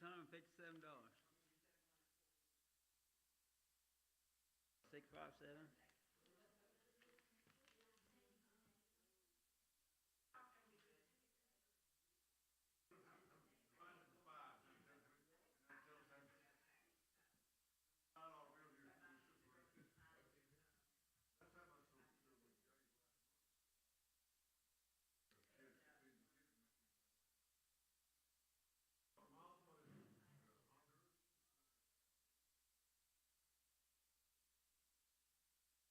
$657. 657.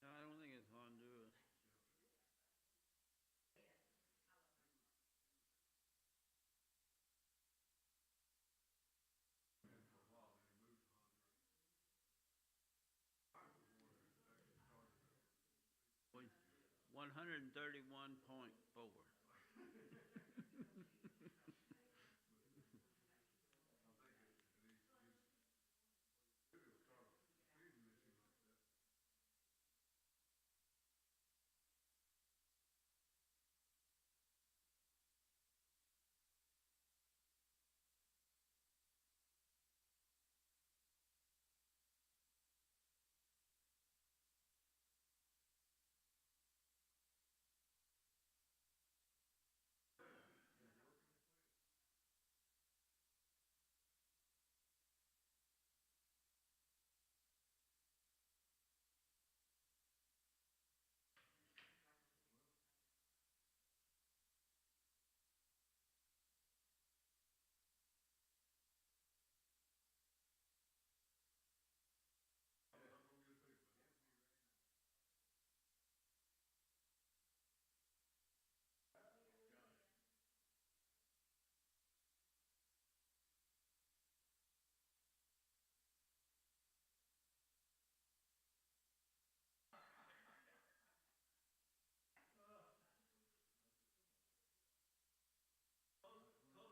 No, I don't think it's Honduras. Wait, 131.4.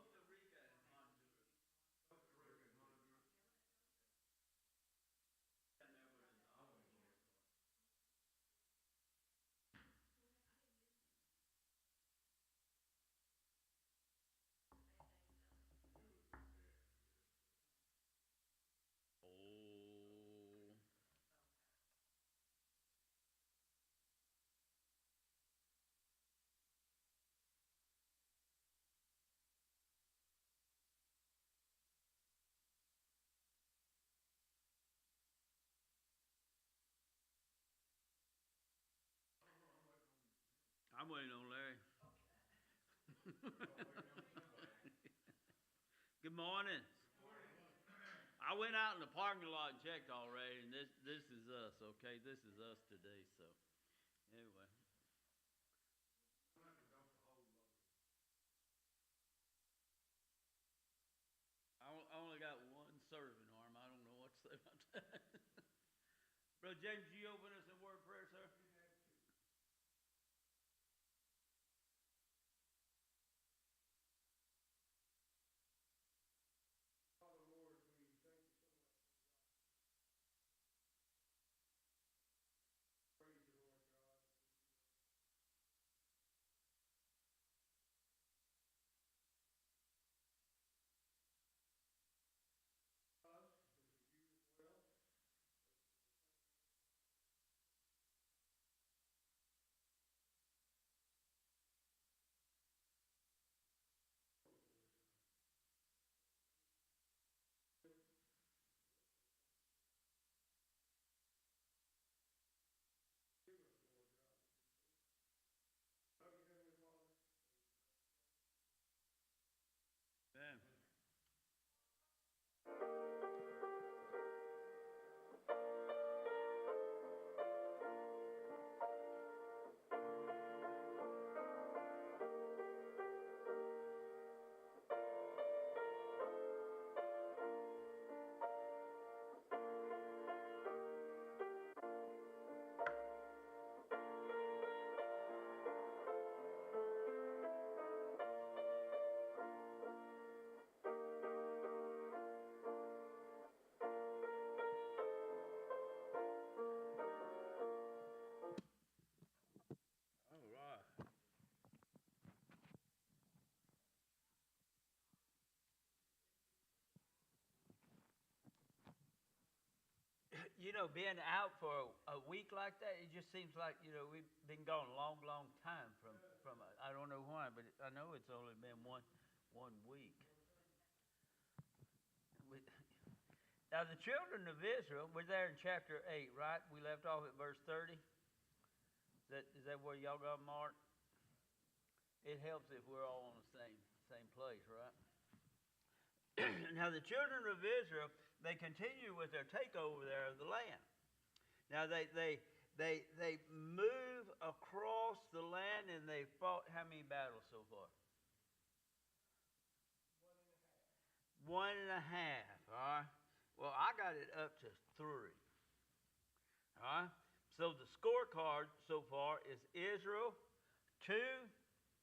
Costa Rica and Honduras. And there was another one. Oh. I'm waiting on Larry. Good morning. I went out in the parking lot and checked already, and this is us, okay? This is us today, so anyway. I only got one serving arm. I don't know what to say about that. Brother James, you open us in word of prayer, sir? being out for a week like that, it just seems like, we've been gone a long, long time from I don't know why, but I know it's only been one week. We, now, the children of Israel, we're there in chapter 8, right? We left off at verse 30. Is that where y'all got marked? It helps if we're all on the same place, right? Now, the children of Israel, they continue with their takeover there of the land. Now, they move across the land and they fought how many battles so far? One and a half. All right. Well, I got it up to 3. All right. So the scorecard so far is Israel 2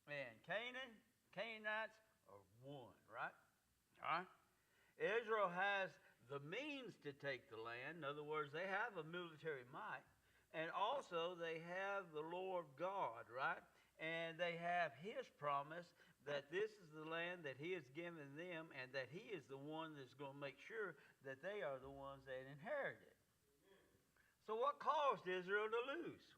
and Canaanites are 1, right? All right. Israel has the means to take the land. In other words, they have a military might. And also they have the Lord God, right? And they have his promise that this is the land that he has given them and that he is the one that's going to make sure that they are the ones that inherit it. So what caused Israel to lose?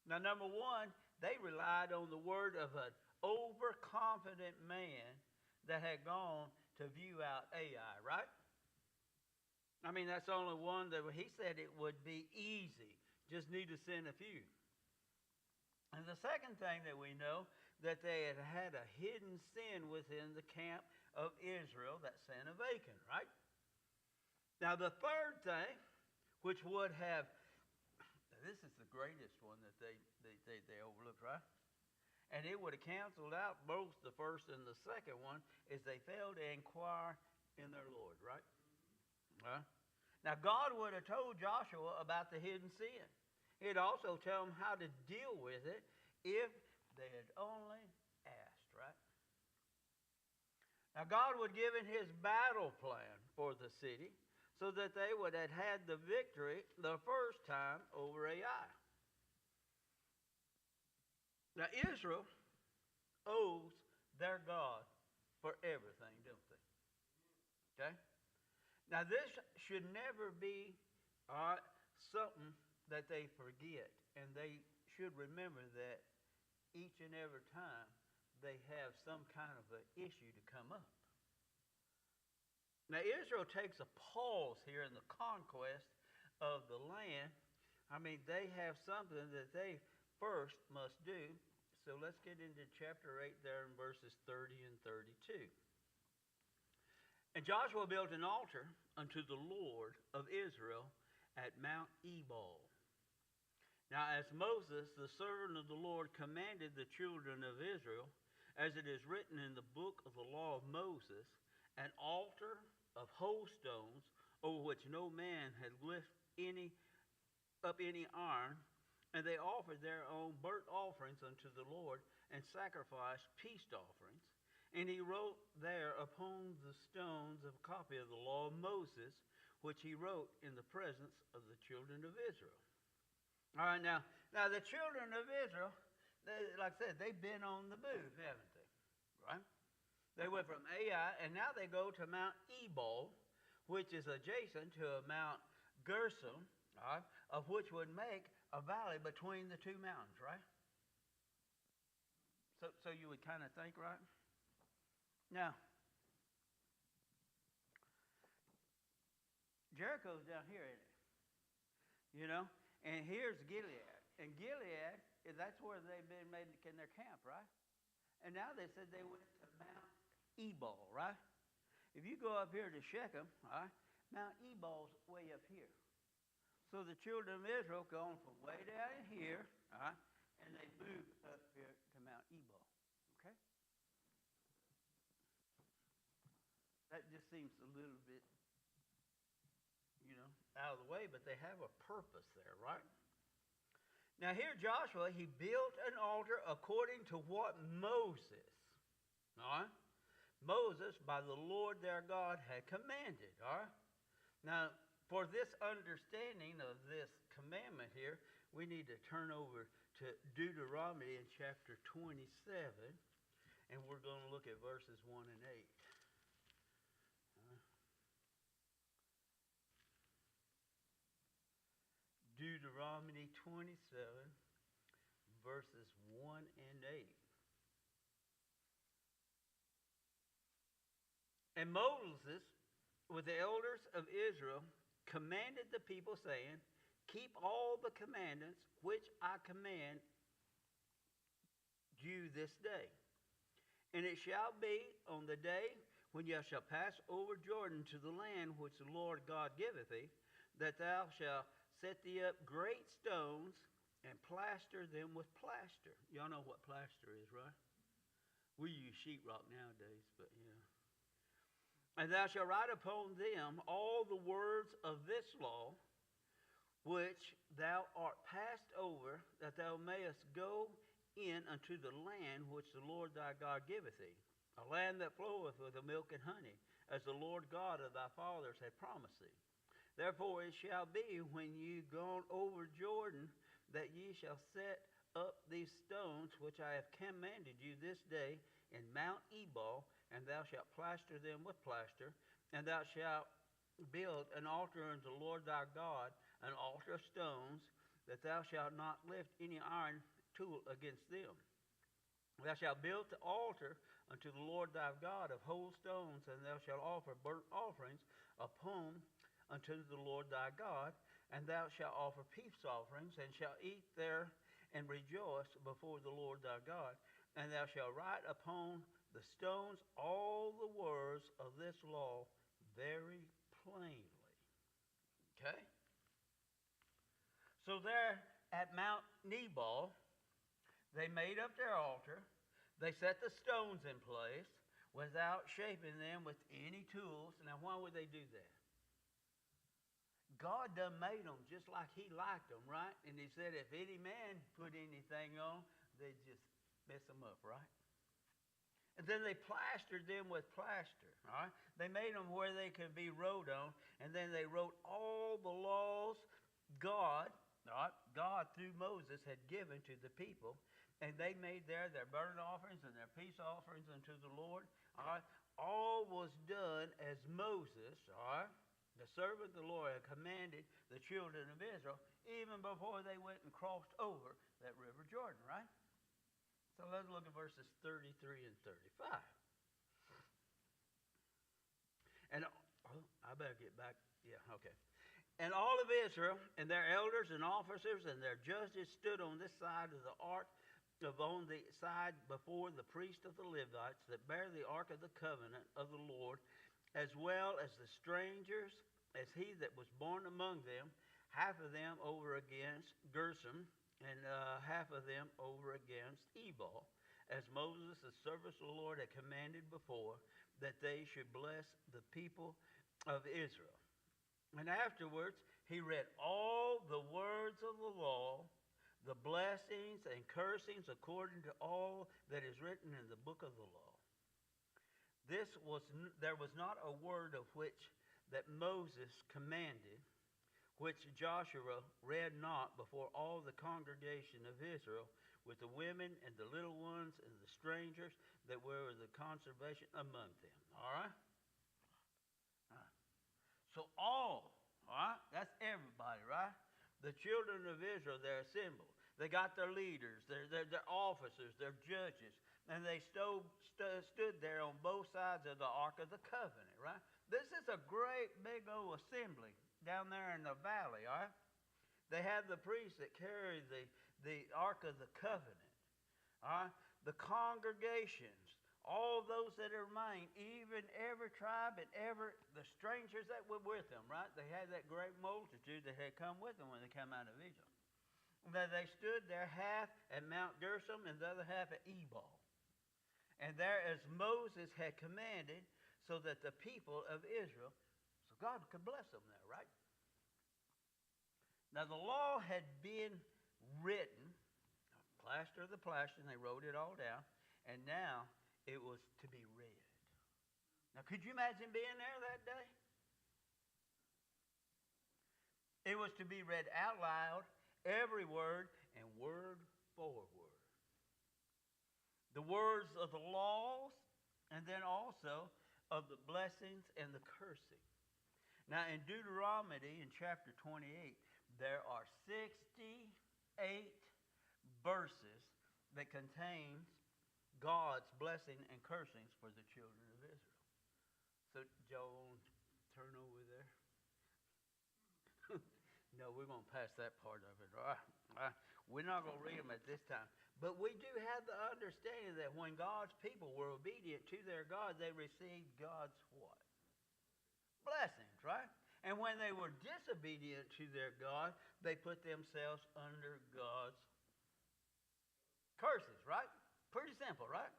Now, number one, they relied on the word of an overconfident man that had gone to view out Ai, right? I mean, that's the only one that he said it would be easy. Just need to send a few. And the second thing that we know, that they had a hidden sin within the camp of Israel, that sin of Achan, right? Now, the third thing, which would have, this is the greatest one that they overlooked, right? And it would have canceled out both the first and the second one, is they failed to inquire in their Lord, right? Now, God would have told Joshua about the hidden sin. He'd also tell them how to deal with it if they had only asked, right? Now, God would have given his battle plan for the city so that they would have had the victory the first time over Ai. Now, Israel owes their God for everything, don't they? Okay? Now, this should never be something that they forget, and they should remember that each and every time they have some kind of an issue to come up. Now, Israel takes a pause here in the conquest of the land. I mean, they have something that they first must do. So let's get into chapter 8 there in verses 30 and 32. And Joshua built an altar unto the Lord of Israel at Mount Ebal. Now, as Moses, the servant of the Lord, commanded the children of Israel, as it is written in the book of the law of Moses, an altar of whole stones, over which no man had lifted up any iron, and they offered their own burnt offerings unto the Lord, and sacrificed peace offerings. And he wrote there upon the stones a copy of the law of Moses, which he wrote in the presence of the children of Israel. All right, now the children of Israel, like I said, they've been on the move, haven't they? Right? They went from Ai, and now they go to Mount Ebal, which is adjacent to Mount Gersom, right, of which would make a valley between the two mountains, right? So you would kind of think, right? Now, Jericho's down here, isn't it? You know? And here's Gilead. And Gilead, that's where they've been making their camp, right? And now they said they went to Mount Ebal, right? If you go up here to Shechem, right, Mount Ebal's way up here. So the children of Israel gone from way down here, right, and they moved up here to Mount Ebal. Okay? That just seems a little bit, out of the way, but they have a purpose there, right? Now here Joshua, he built an altar according to what Moses, all right? Moses, by the Lord their God, had commanded, all right? Now, for this understanding of this commandment here, we need to turn over to Deuteronomy in chapter 27, and we're going to look at verses 1 and 8. Deuteronomy 27, verses 1 and 8. And Moses, with the elders of Israel, commanded the people, saying, keep all the commandments which I command you this day. And it shall be on the day when thou shalt pass over Jordan to the land which the Lord God giveth thee, that thou shalt set thee up great stones and plaster them with plaster. Y'all know what plaster is, right? We use sheetrock nowadays, but yeah. And thou shalt write upon them all the words of this law, which thou art passed over, that thou mayest go in unto the land which the Lord thy God giveth thee, a land that floweth with the milk and honey, as the Lord God of thy fathers had promised thee. Therefore it shall be, when ye gone over Jordan, that ye shall set up these stones which I have commanded you this day in Mount Ebal, and thou shalt plaster them with plaster, and thou shalt build an altar unto the Lord thy God, an altar of stones, that thou shalt not lift any iron tool against them. Thou shalt build the altar unto the Lord thy God of whole stones, and thou shalt offer burnt offerings upon unto the Lord thy God, and thou shalt offer peace offerings, and shalt eat there and rejoice before the Lord thy God. And thou shalt write upon the stones all the words of this law very plainly. Okay? So there at Mount Ebal, they made up their altar. They set the stones in place without shaping them with any tools. Now, why would they do that? God done made them just like he liked them, right? And he said if any man put anything on, they'd just mess them up, right? And then they plastered them with plaster, all right? They made them where they could be wrote on, and then they wrote all the laws God through Moses had given to the people, and they made there their burnt offerings and their peace offerings unto the Lord. All right? All was done as Moses, all right, the servant of the Lord, had commanded the children of Israel, even before they went and crossed over that river Jordan, right? So let's look at verses 33 and 35. And I better get back. Yeah, okay. And all of Israel and their elders and officers and their judges stood on this side of the ark, on the side before the priest of the Levites that bear the ark of the covenant of the Lord, as well as the strangers, as he that was born among them, half of them over against Gershom, and half of them over against Ebal, as Moses, the servant of the Lord, had commanded before, that they should bless the people of Israel. And afterwards he read all the words of the law, the blessings and cursings according to all that is written in the book of the law. There was not a word of which that Moses commanded, which Joshua read not before all the congregation of Israel, with the women and the little ones and the strangers that were the conservation among them. All right? So all right? That's everybody, right? The children of Israel, they're assembled. They got their leaders, their officers, their judges, and they stood there on both sides of the Ark of the Covenant, right? This is a great big old assembly down there in the valley, all right? They have the priests that carry the Ark of the Covenant, all right? The congregations, all those that remain, even every tribe and the strangers that were with them, right? They had that great multitude that had come with them when they came out of Egypt. That they stood there, half at Mount Gershom and the other half at Ebal. And there as Moses had commanded, so that the people of Israel, so God could bless them there, right? Now the law had been written, plaster of the plaster, and they wrote it all down, and now it was to be read. Now could you imagine being there that day? It was to be read out loud, every word, and word for word. The words of the laws, and then also of the blessings and the cursing. Now in Deuteronomy in chapter 28, there are 68 verses that contains God's blessing and cursings for the children of Israel. So, Joel, turn over there. No, we're going to pass that part of it. All right. We're not going to read them at this time. But we do have the understanding that when God's people were obedient to their God, they received God's what? Blessings, right? And when they were disobedient to their God, they put themselves under God's curses, right? Pretty simple, right?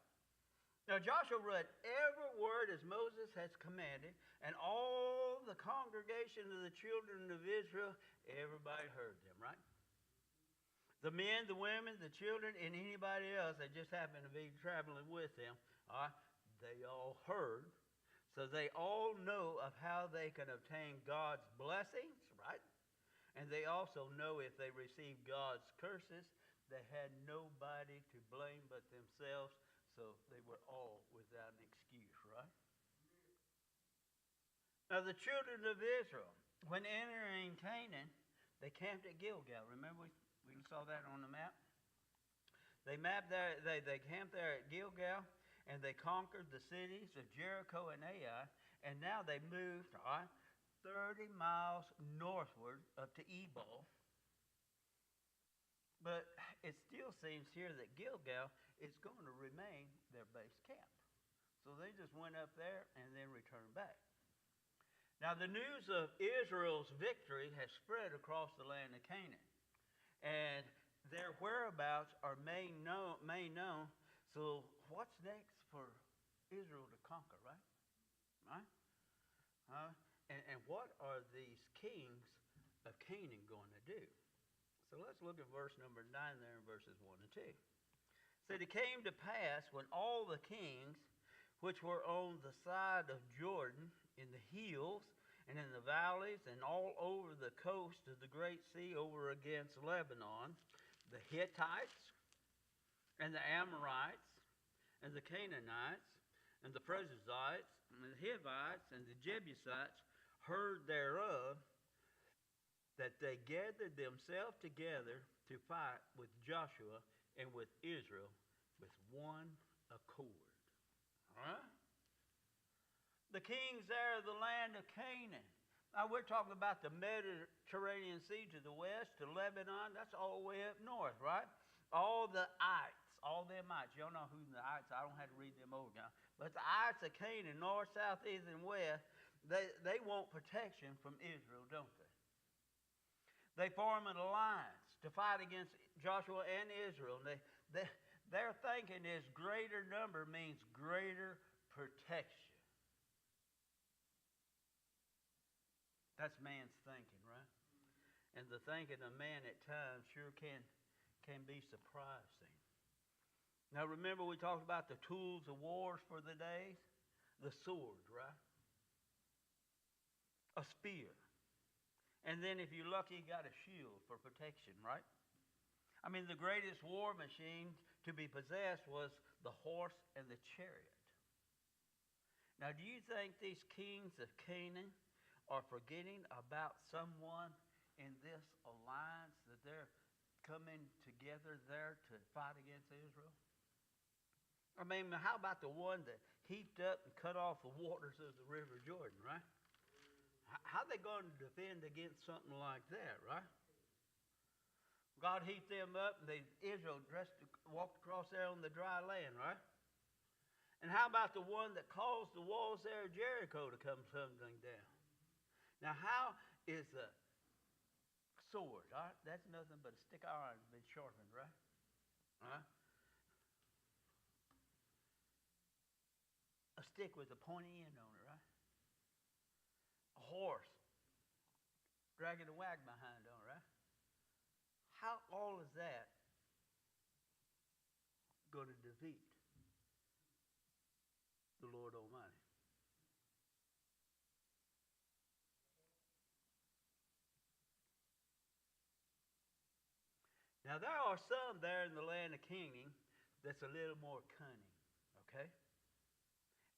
Now Joshua read every word as Moses has commanded, and all the congregation of the children of Israel, everybody heard them, right? The men, the women, the children, and anybody else that just happened to be traveling with them, all right, they all heard. So they all know of how they can obtain God's blessings, right? And they also know if they receive God's curses, they had nobody to blame but themselves. So they were all without an excuse, right? Now the children of Israel, when entering Canaan, they camped at Gilgal. Remember we saw that on the map? They camped there at Gilgal, and they conquered the cities of Jericho and Ai, and now they moved 30 miles northward up to Ebal. But it still seems here that Gilgal is going to remain their base camp. So they just went up there and then returned back. Now the news of Israel's victory has spread across the land of Canaan. And their whereabouts are made known. So what's next for Israel to conquer, right? Right? And what are these kings of Canaan going to do? So let's look at verse number 9 there in verses 1 and 2. So it came to pass when all the kings which were on the side of Jordan, in the hills and in the valleys and all over the coast of the great sea over against Lebanon, the Hittites and the Amorites and the Canaanites and the Perizzites and the Hivites and the Jebusites heard thereof, that they gathered themselves together to fight with Joshua and with Israel with one accord. All right? The kings there of the land of Canaan. Now we're talking about the Mediterranean Sea to the west, to Lebanon. That's all the way up north, right? All the ites, all them ites. Y'all know who the ites are. I don't have to read them over now. But the ites of Canaan, north, south, east, and west, they want protection from Israel, don't they? They form an alliance to fight against Joshua and Israel. Their thinking is greater number means greater protection. That's man's thinking, right? And the thinking of man at times sure can be surprising. Now remember we talked about the tools of wars for the days? The sword, right? A spear. And then if you're lucky, you got a shield for protection, right? I mean, the greatest war machine to be possessed was the horse and the chariot. Now, do you think these kings of Canaan are forgetting about someone in this alliance that they're coming together there to fight against Israel? I mean, how about the one that heaped up and cut off the waters of the River Jordan, right? How are they going to defend against something like that, right? God heaped them up, and Israel walked across there on the dry land, right? And how about the one that caused the walls there of Jericho to come tumbling down? Now, how is a sword, right? That's nothing but a stick of iron that's been sharpened, right? Right? A stick with a pointy end on it, right? A horse dragging a wagon behind on it, right? How all is that going to defeat the Lord Almighty? Now there are some there in the land of Canaan that's a little more cunning, okay?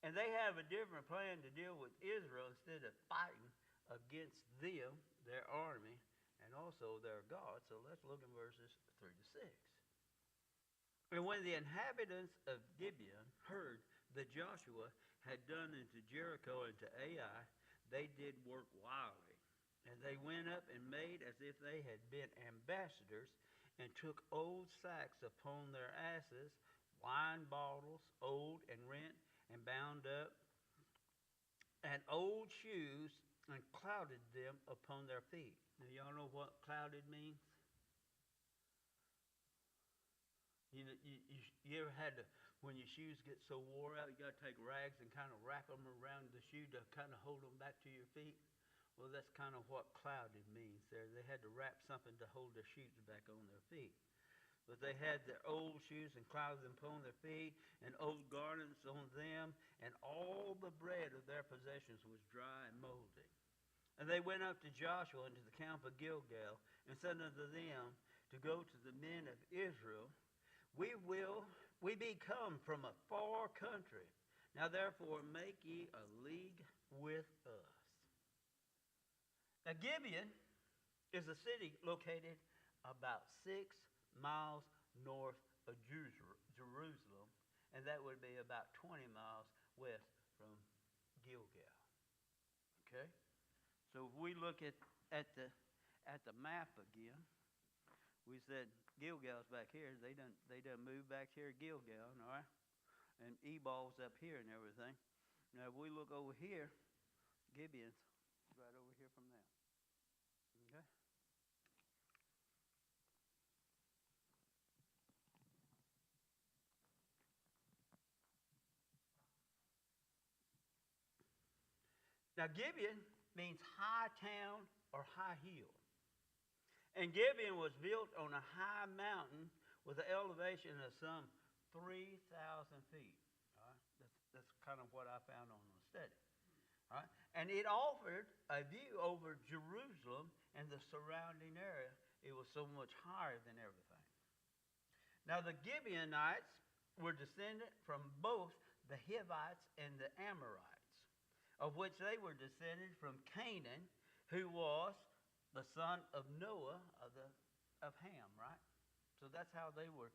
And they have a different plan to deal with Israel instead of fighting against them, their army, and and also their God. So let's look in verses 3 to 6. And when the inhabitants of Gibeon heard that Joshua had done into Jericho and to Ai, they did work wildly. And they went up and made as if they had been ambassadors, and took old sacks upon their asses, wine bottles, old and rent and bound up, and old shoes, and clouded them upon their feet. Now, y'all know what clouded means? You ever had to, when your shoes get so wore out, you got to take rags and kind of wrap them around the shoe to kind of hold them back to your feet? Well, that's kind of what clouded means there. They had to wrap something to hold their shoes back on their feet. But they had their old shoes and clouded them upon their feet, and old garments on them, and all the bread of their possessions was dry and moldy. And they went up to Joshua into the camp of Gilgal, and said unto them to go to the men of Israel, we be come from a far country. Now therefore make ye a league with us. Now Gibeon is a city located about 6 miles north of Jerusalem, and that would be about 20 miles west from Gilgal. Okay? So if we look at the map again, we said Gilgal's back here. They done moved back here to Gilgal, all right? And Ebal's up here and everything. Now if we look over here, Gibeon's right over here from there. Okay? Now Gibeon means high town or high hill. And Gibeon was built on a high mountain with an elevation of some 3,000 feet. All right? That's kind of what I found on the study. All right? And it offered a view over Jerusalem and the surrounding area. It was so much higher than everything. Now the Gibeonites were descended from both the Hivites and the Amorites, of which they were descended from Canaan, who was the son of Noah of Ham, right? So that's how they were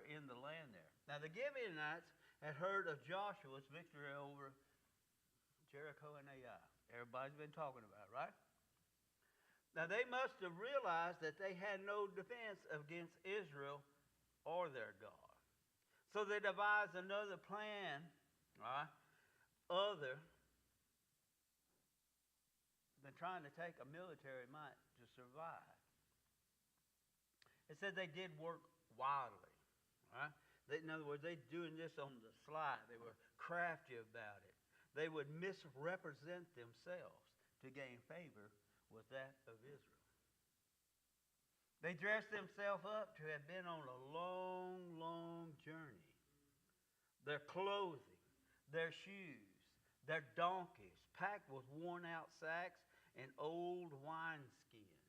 in the land there. Now the Gibeonites had heard of Joshua's victory over Jericho and Ai. Everybody's been talking about it, right? Now they must have realized that they had no defense against Israel or their God. So they devised another plan, right, other than trying to take a military might to survive. It said they did work wildly. Right? In other words, they doing this on the sly. They were crafty about it. They would misrepresent themselves to gain favor with that of Israel. They dressed themselves up to have been on a long, long journey. Their clothing, their shoes, their donkeys, packed with worn-out sacks and old wineskins.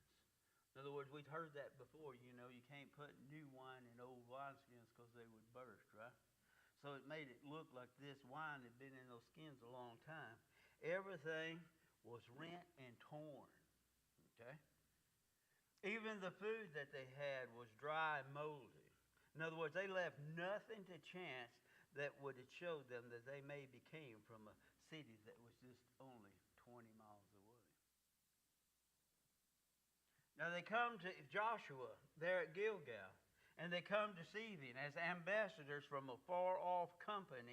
In other words, we've heard that before. You know, you can't put new wine in old wineskins because they would burst, right? So it made it look like this wine had been in those skins a long time. Everything was rent and torn, okay? Even the food that they had was dry and moldy. In other words, they left nothing to chance that would have showed them that they maybe came from a city that was just only 20 miles away. Now they come to Joshua there at Gilgal, and they come deceiving as ambassadors from a far-off country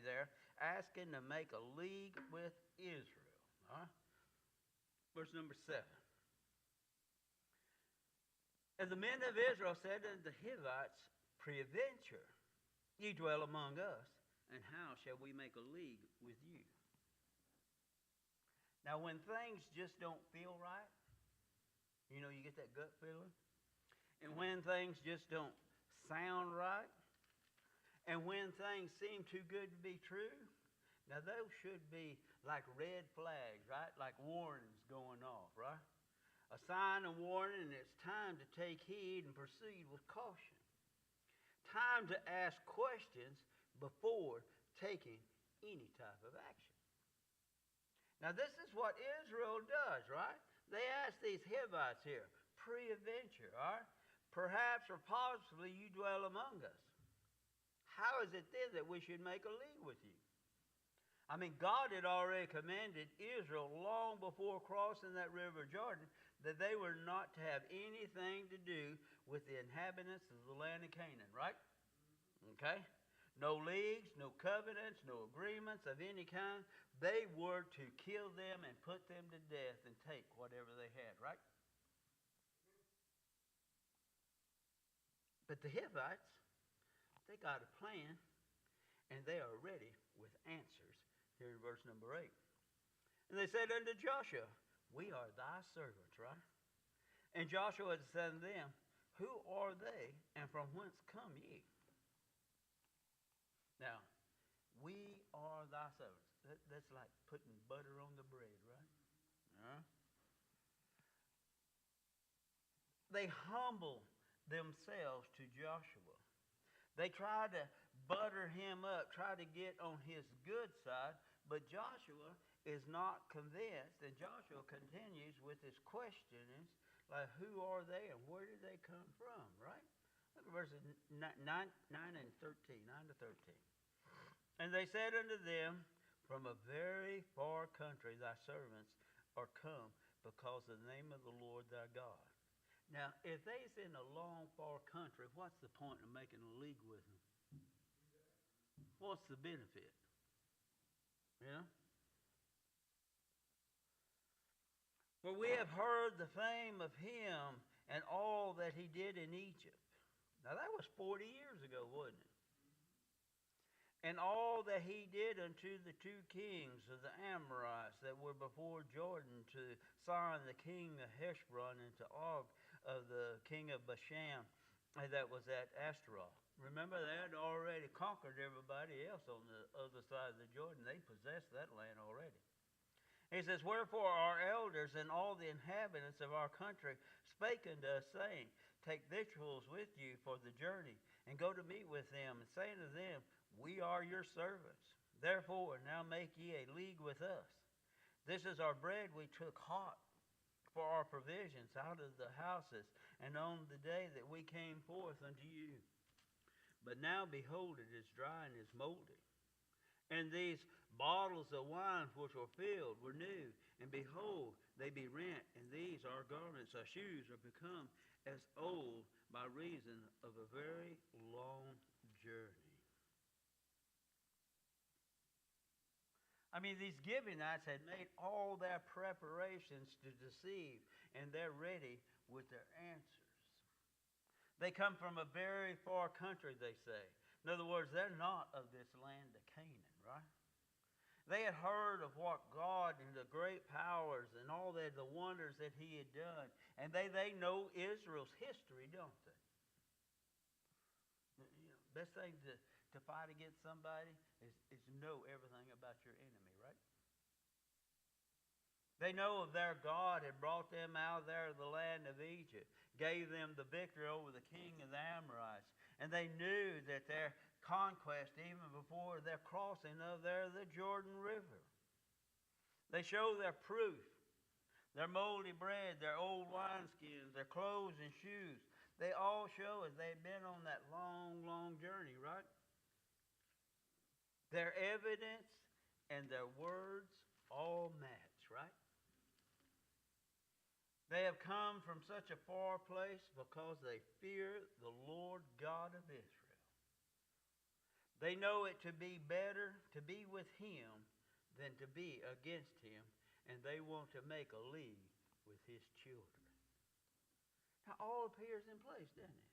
there, asking to make a league with Israel. Huh? Verse number 7. And the men of Israel said unto the Hivites, Peradventure, ye dwell among us, and how shall we make a league with you? Now when things just don't feel right, you know, you get that gut feeling. And when things just don't sound right, and when things seem too good to be true, now those should be like red flags, right? Like warnings going off, right? A sign of warning, and it's time to take heed and proceed with caution. Time to ask questions before taking any type of action. Now this is what Israel does, right? They ask these Hivites here, pre-adventure, all right? Perhaps or possibly you dwell among us. How is it then that we should make a league with you? I mean, God had already commanded Israel long before crossing that river Jordan that they were not to have anything to do with the inhabitants of the land of Canaan, right? Okay? No leagues, no covenants, no agreements of any kind. They were to kill them and put them to death and take whatever they had, right? But the Hivites, they got a plan and they are ready with answers here in verse number 8. And they said unto Joshua, we are thy servants, right? And Joshua said unto them, who are they and from whence come ye? Now, we are thy servants. That's like putting butter on the bread, right? They humble themselves to Joshua. They try to butter him up, try to get on his good side, but Joshua is not convinced, and Joshua continues with his questionings, like who are they and where did they come from, right? Look at verses 9 and 13, 9 to 13. And they said unto them, from a very far country thy servants are come because of the name of the Lord thy God. Now, if they's in a long, far country, what's the point of making a league with them? What's the benefit? You know? For we have heard the fame of him and all that he did in Egypt. Now, that was 40 years ago, wasn't it? And all that he did unto the two kings of the Amorites that were before Jordan, to Sihon the king of Heshbon, and to Og of the king of Bashan that was at Ashtaroth. Remember, they had already conquered everybody else on the other side of the Jordan. They possessed that land already. He says, wherefore our elders and all the inhabitants of our country spake unto us, saying, take victuals with you for the journey, and go to meet with them, and say unto them, we are your servants. Therefore now make ye a league with us. This is our bread we took hot for our provisions out of the houses, and on the day that we came forth unto you. But now behold, it is dry and is moldy. And these bottles of wine which were filled were new, and behold, they be rent, and these our garments, our shoes, are become as old by reason of a very long journey. I mean, these Gibeonites had made all their preparations to deceive, and they're ready with their answers. They come from a very far country, they say. In other words, they're not of this land of Canaan, right? They had heard of what God and the great powers and all the wonders that he had done. And they know Israel's history, don't they? You know, best thing to fight against somebody is know everything about your enemy, right? They know of their God had brought them out there of the land of Egypt, gave them the victory over the king of the Amorites. And they knew that their conquest, even before their crossing of the Jordan River. They show their proof, their moldy bread, their old wineskins, their clothes and shoes. They all show as they've been on that long, long journey, right? Their evidence and their words all match, right? They have come from such a far place because they fear the Lord God of Israel. They know it to be better to be with him than to be against him, and they want to make a league with his children. Now, all appears in place, doesn't it?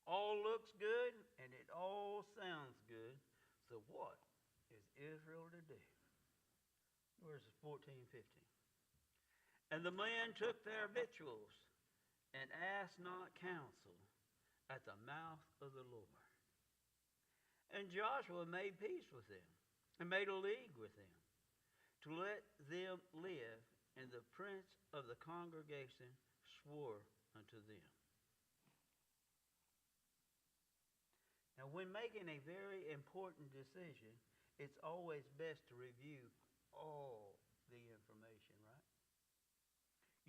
All looks good, and it all sounds good. So what is Israel to do? Verses 14, 15. And the men took their victuals and asked not counsel at the mouth of the Lord. And Joshua made peace with them and made a league with them to let them live, and the prince of the congregation swore unto them. Now, when making a very important decision, it's always best to review all the information, right?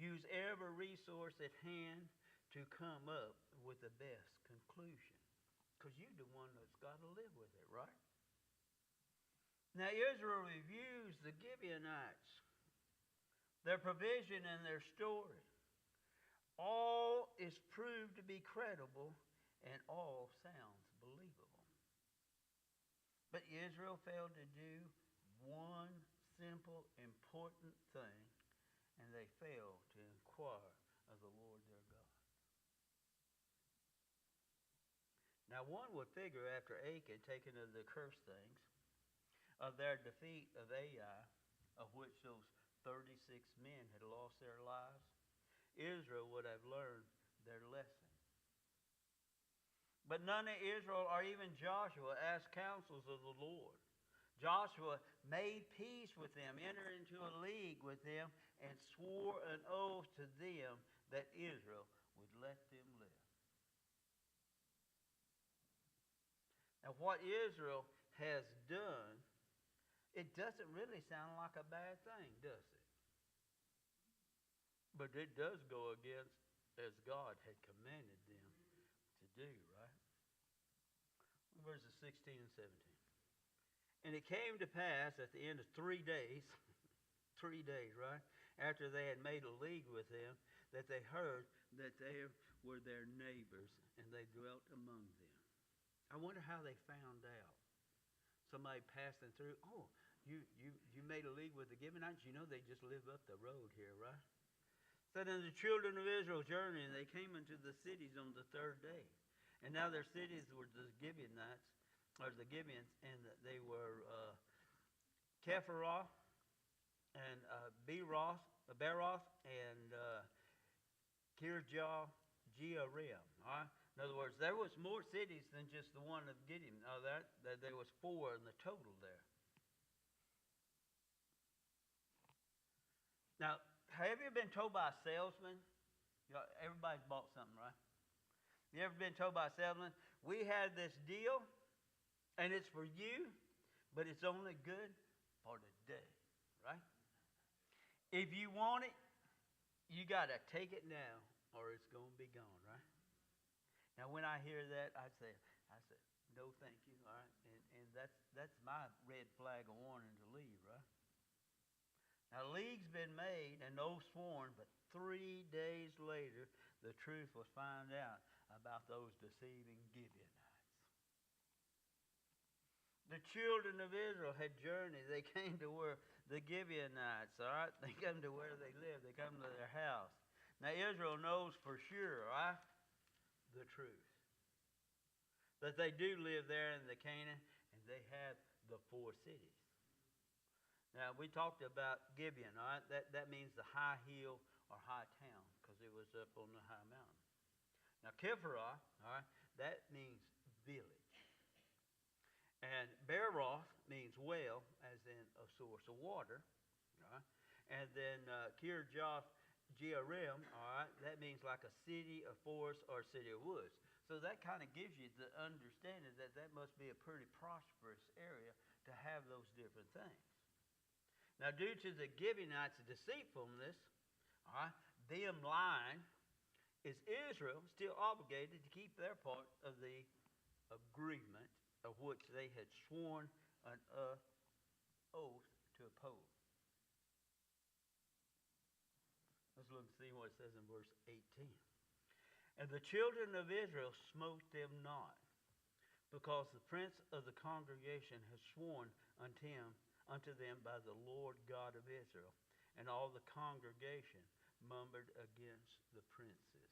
Use every resource at hand to come up with the best conclusion. Because you're the one that's got to live with it, right? Now, Israel reviews the Gibeonites, their provision and their story. All is proved to be credible and all sounds believable. But Israel failed to do one simple, important thing, and they failed to inquire of the Lord their God. Now, one would figure after Achan taking of the cursed things, of their defeat of Ai, of which those 36 men had lost their lives, Israel would have learned their lesson. But none of Israel or even Joshua asked counsels of the Lord. Joshua made peace with them, entered into a league with them, and swore an oath to them that Israel would let them live. Now, what Israel has done, it doesn't really sound like a bad thing, does it? But it does go against as God had commanded them to do, right? Verses 16 and 17. And it came to pass at the end of 3 days, 3 days, right, after they had made a league with them, that they heard that they were their neighbors, and they dwelt among them. I wonder how they found out. Somebody passing through, oh, you made a league with the Gibeonites? You know they just live up the road here, right? So then the children of Israel journeyed, and they came into the cities on the 3rd day. And now their cities were the Gibeonites, or the Gibeons, and they were Kepharoth and Beeroth and Kirjath-jearim. All right? In other words, there was more cities than just the one of Gideon. There was 4 in the total there. Now, have you been told by a salesman? Everybody's bought something, right? You ever been told by a salesman, we had this deal, and it's for you, but it's only good for the day, right? If you want it, you got to take it now, or it's going to be gone, right? Now, when I hear that, I say, no, thank you, all right? And that's my red flag of warning to leave, right? Now, league's been made and oath sworn, but 3 days later, the truth was found out about those deceiving Gibeonites. The children of Israel had journeyed. They came to where the Gibeonites, all right? They come to where they live. They come to their house. Now, Israel knows for sure, right, the truth. That they do live there in the Canaan, and they have the 4 cities. Now, we talked about Gibeon, all right? That means the high hill or high town, because it was up on the high mountain. Now, Kepharoth, all right, that means village. And Beeroth means well, as in a source of water. All right? And then Kirjath-jearim, all right, that means like a city, a forest, or a city of woods. So that kind of gives you the understanding that that must be a pretty prosperous area to have those different things. Now, due to the Gibeonites' deceitfulness, all right, them lying, is Israel still obligated to keep their part of the agreement of which they had sworn an oath to oppose? Let's look and see what it says in verse 18. And the children of Israel smote them not, because the prince of the congregation had sworn unto them by the Lord God of Israel. And all the congregation murmured against the princes.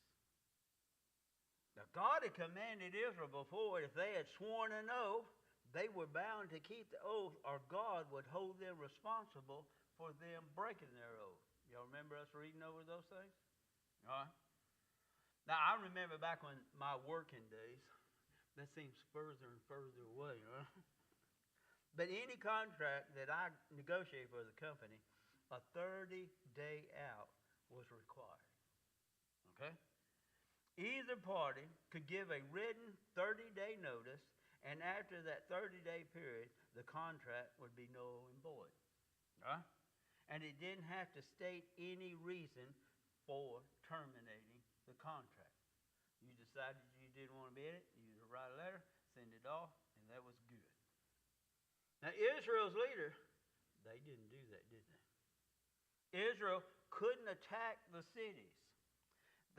Now, God had commanded Israel before, if they had sworn an oath, they were bound to keep the oath, or God would hold them responsible for them breaking their oath. Y'all remember us reading over those things? All right. Now, I remember back when my working days, that seems further and further away, right? But any contract that I negotiated for the company, a 30-day out was required. Okay? Either party could give a written 30-day notice, and after that 30-day period, the contract would be null and void. Right? And it didn't have to state any reason for terminating the contract. You decided you didn't want to be in it, you write a letter, send it off, and that was good. Now, Israel's leader, they didn't do that, did they? Israel couldn't attack the cities.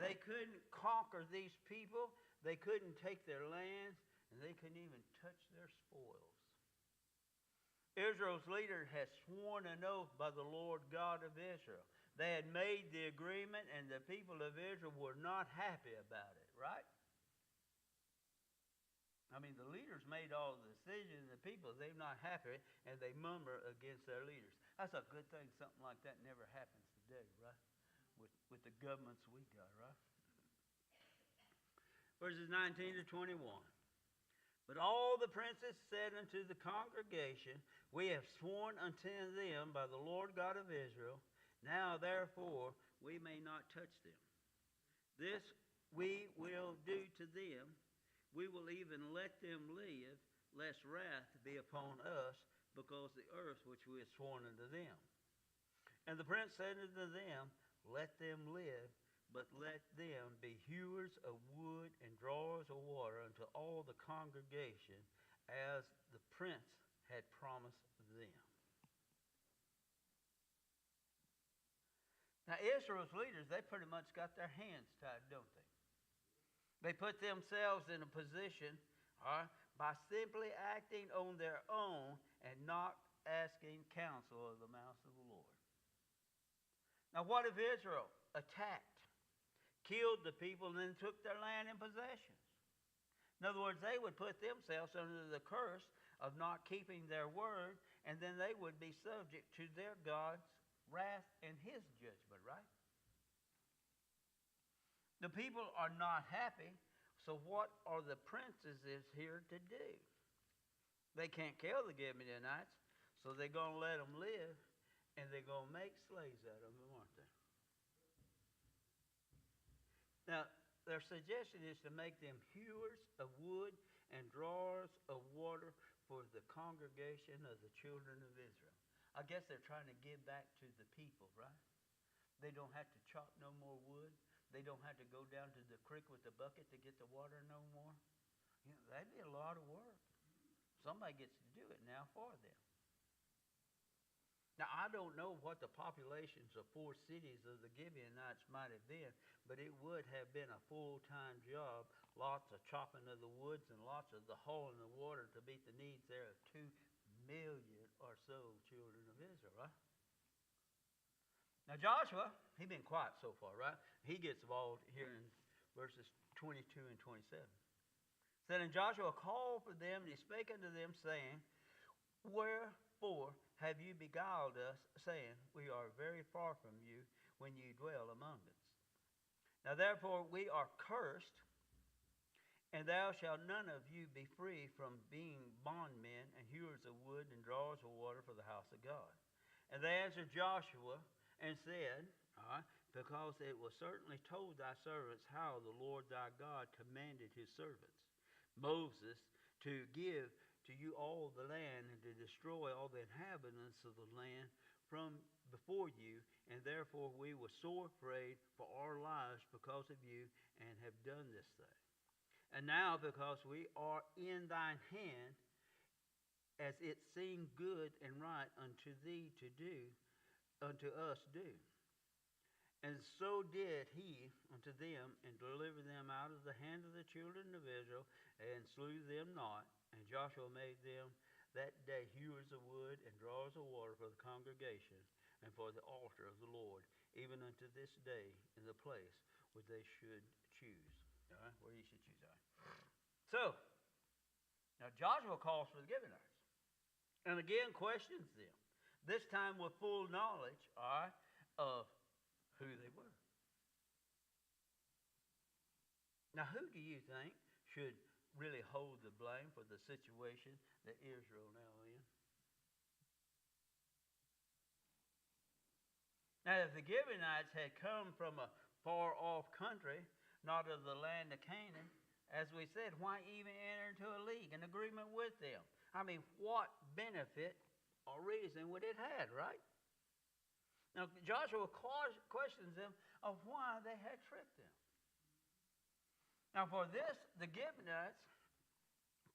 They couldn't conquer these people. They couldn't take their lands, and they couldn't even touch their spoils. Israel's leader had sworn an oath by the Lord God of Israel. They had made the agreement, and the people of Israel were not happy about it, right? I mean, the leaders made all the decisions, and the people, they're not happy, and they murmur against their leaders. That's a good thing something like that never happens today, right? With the governments we got, right? Verses 19 to 21. But all the princes said unto the congregation, We have sworn unto them by the Lord God of Israel, now therefore we may not touch them. This we will do to them. We will even let them live, lest wrath be upon us, because the earth which we have sworn unto them. And the prince said unto them, Let them live, but let them be hewers of wood and drawers of water unto all the congregation, as the prince had promised them. Now, Israel's leaders, they pretty much got their hands tied, don't they? They put themselves in a position by simply acting on their own and not asking counsel of the mouth of the Lord. Now, what if Israel attacked, killed the people, and then took their land in possession? In other words, they would put themselves under the curse of not keeping their word, and then they would be subject to their God's wrath and his judgment, right? The people are not happy, so what are the princes here to do? They can't kill the Gibeonites, so they're going to let them live, and they're going to make slaves out of them, aren't they? Now, their suggestion is to make them hewers of wood and drawers of water for the congregation of the children of Israel. I guess they're trying to give back to the people, right? They don't have to chop no more wood. They don't have to go down to the creek with the bucket to get the water no more. You know, that'd be a lot of work. Somebody gets to do it now for them. Now, I don't know what the populations of 4 cities of the Gibeonites might have been, but it would have been a full-time job, lots of chopping of the woods and lots of the hauling the water to meet the needs there of 2 million or so children of Israel, right? Now, Joshua, he's been quiet so far, right? He gets involved here in verses 22 and 27. Said, And Joshua called for them, and he spake unto them, saying, Wherefore have you beguiled us, saying, We are very far from you, when you dwell among us? Now therefore we are cursed, and thou shalt none of you be free from being bondmen and hewers of wood and drawers of water for the house of God. And they answered Joshua and said, Because it was certainly told thy servants how the Lord thy God commanded his servants, Moses, to give to you all the land, and to destroy all the inhabitants of the land from before you, and therefore we were sore afraid for our lives because of you, and have done this thing. And now, because we are in thine hand, as it seemed good and right unto thee to do, unto us do. And so did he unto them, and delivered them out of the hand of the children of Israel, and slew them not. And Joshua made them that day hewers of wood and drawers of water for the congregation, and for the altar of the Lord, even unto this day, in the place where they should choose. All right, where you should choose. All right. So, now Joshua calls for the Gibeonites, and again questions them. This time with full knowledge, all right, of who they were. Now, who do you think should really hold the blame for the situation that Israel now in? Now, if the Gibeonites had come from a far-off country, not of the land of Canaan, as we said, why even enter into a league, an agreement with them? I mean, what benefit or reason would it have, right? Now, Joshua questions them of why they had tricked them. Now, for this, the Gibeonites,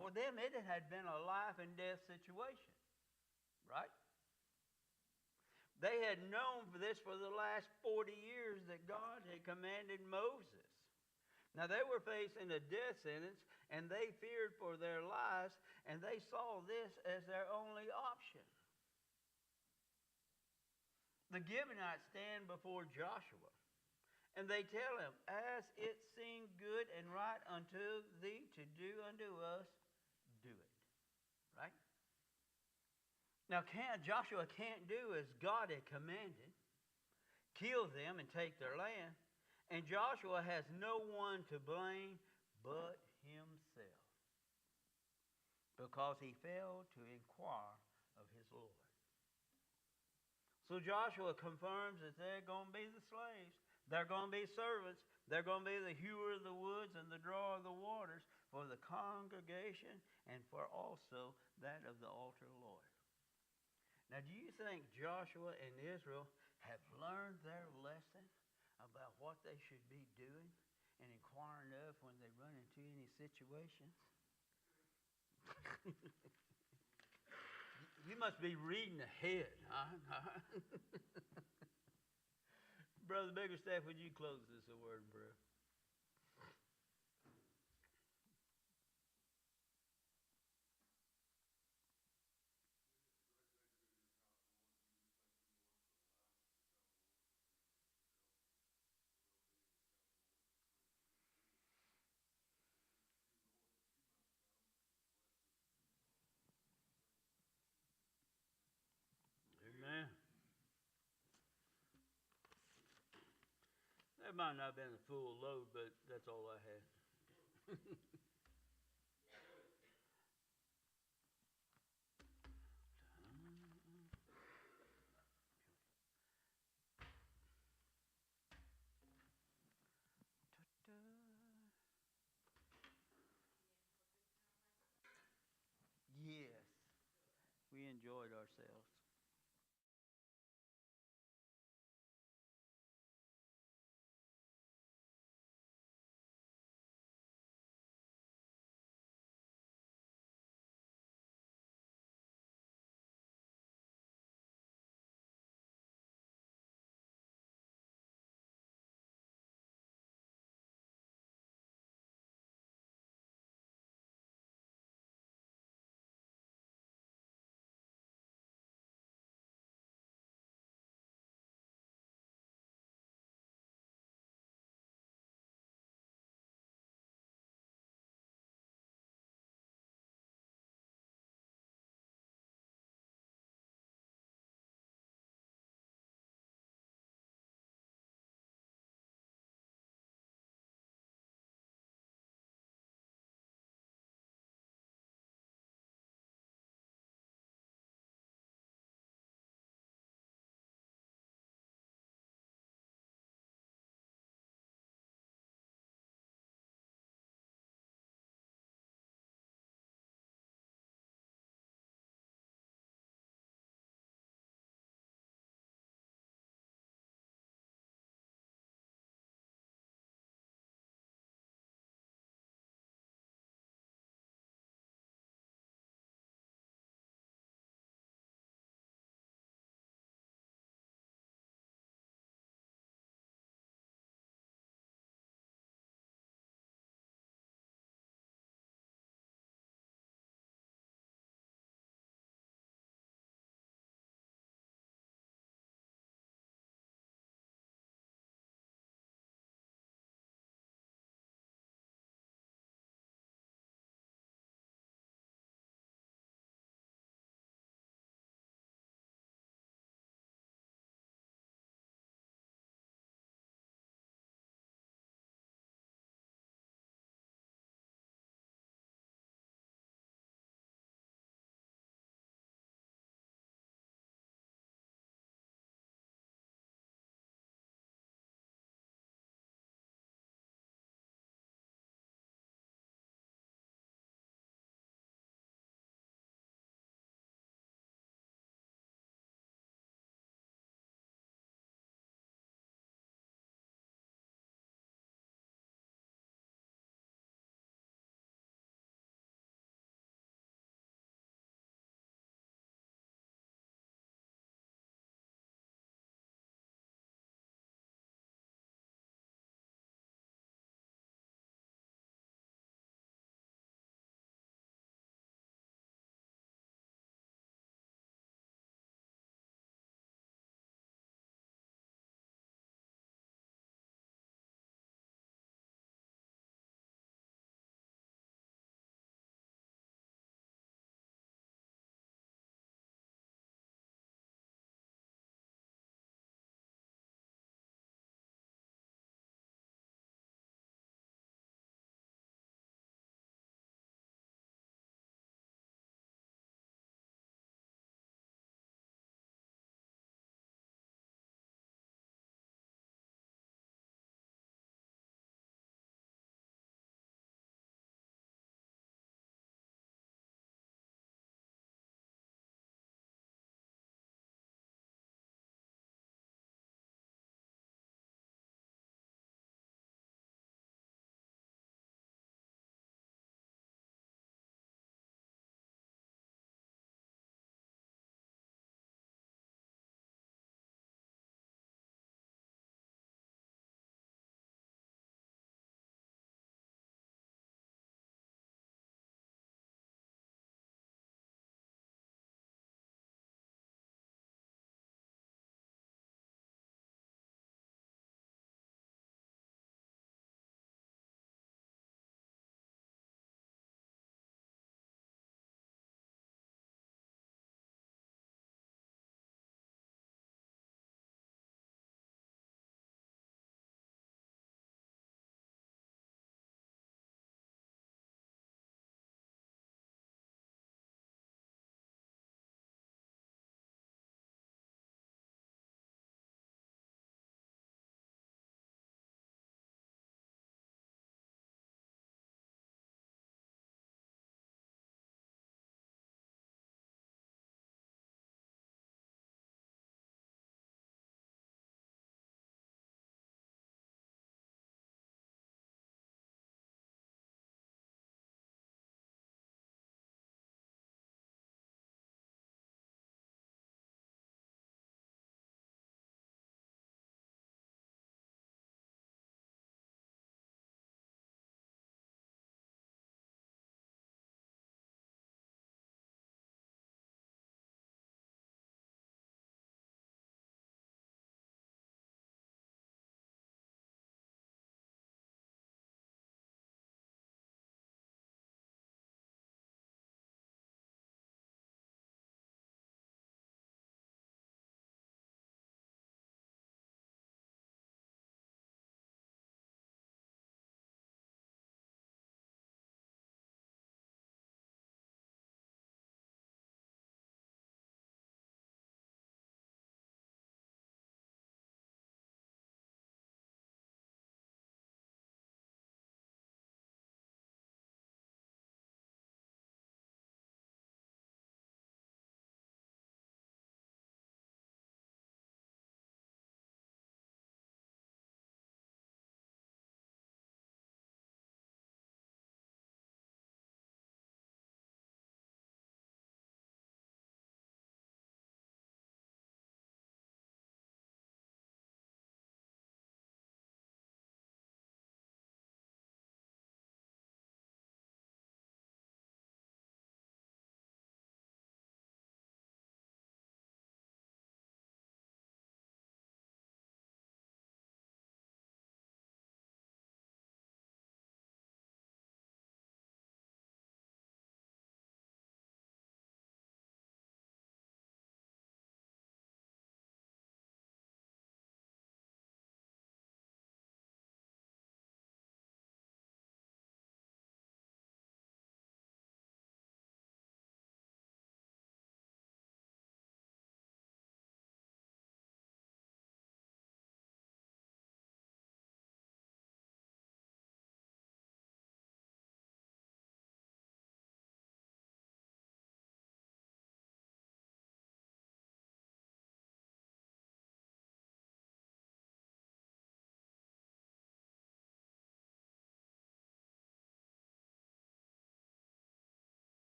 for them, it had been a life and death situation, right? They had known for this for the last 40 years that God had commanded Moses. Now, they were facing a death sentence, and they feared for their lives, and they saw this as their only option. The Gibeonites stand before Joshua, and they tell him, as it seemed good and right unto thee to do unto us, do it. Right? Now, Joshua can't do as God had commanded, kill them and take their land. And Joshua has no one to blame but himself, because he failed to inquire of his Lord. So Joshua confirms that they're going to be the slaves. They're going to be servants. They're going to be the hewer of the woods and the drawer of the waters for the congregation and for also that of the altar of the Lord. Now, do you think Joshua and Israel have learned their lesson about what they should be doing and inquiring of when they run into any situations? You must be reading ahead, huh? Brother Biggerstaff, would you close this a word in prayer? Amen. That might not have been a full load, but that's all I had. Yes, we enjoyed ourselves.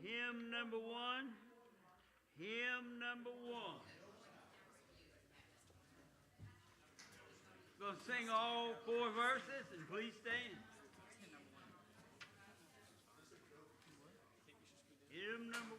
Hymn number 1. Hymn number 1. Gonna sing all 4 verses and please stand. Hymn number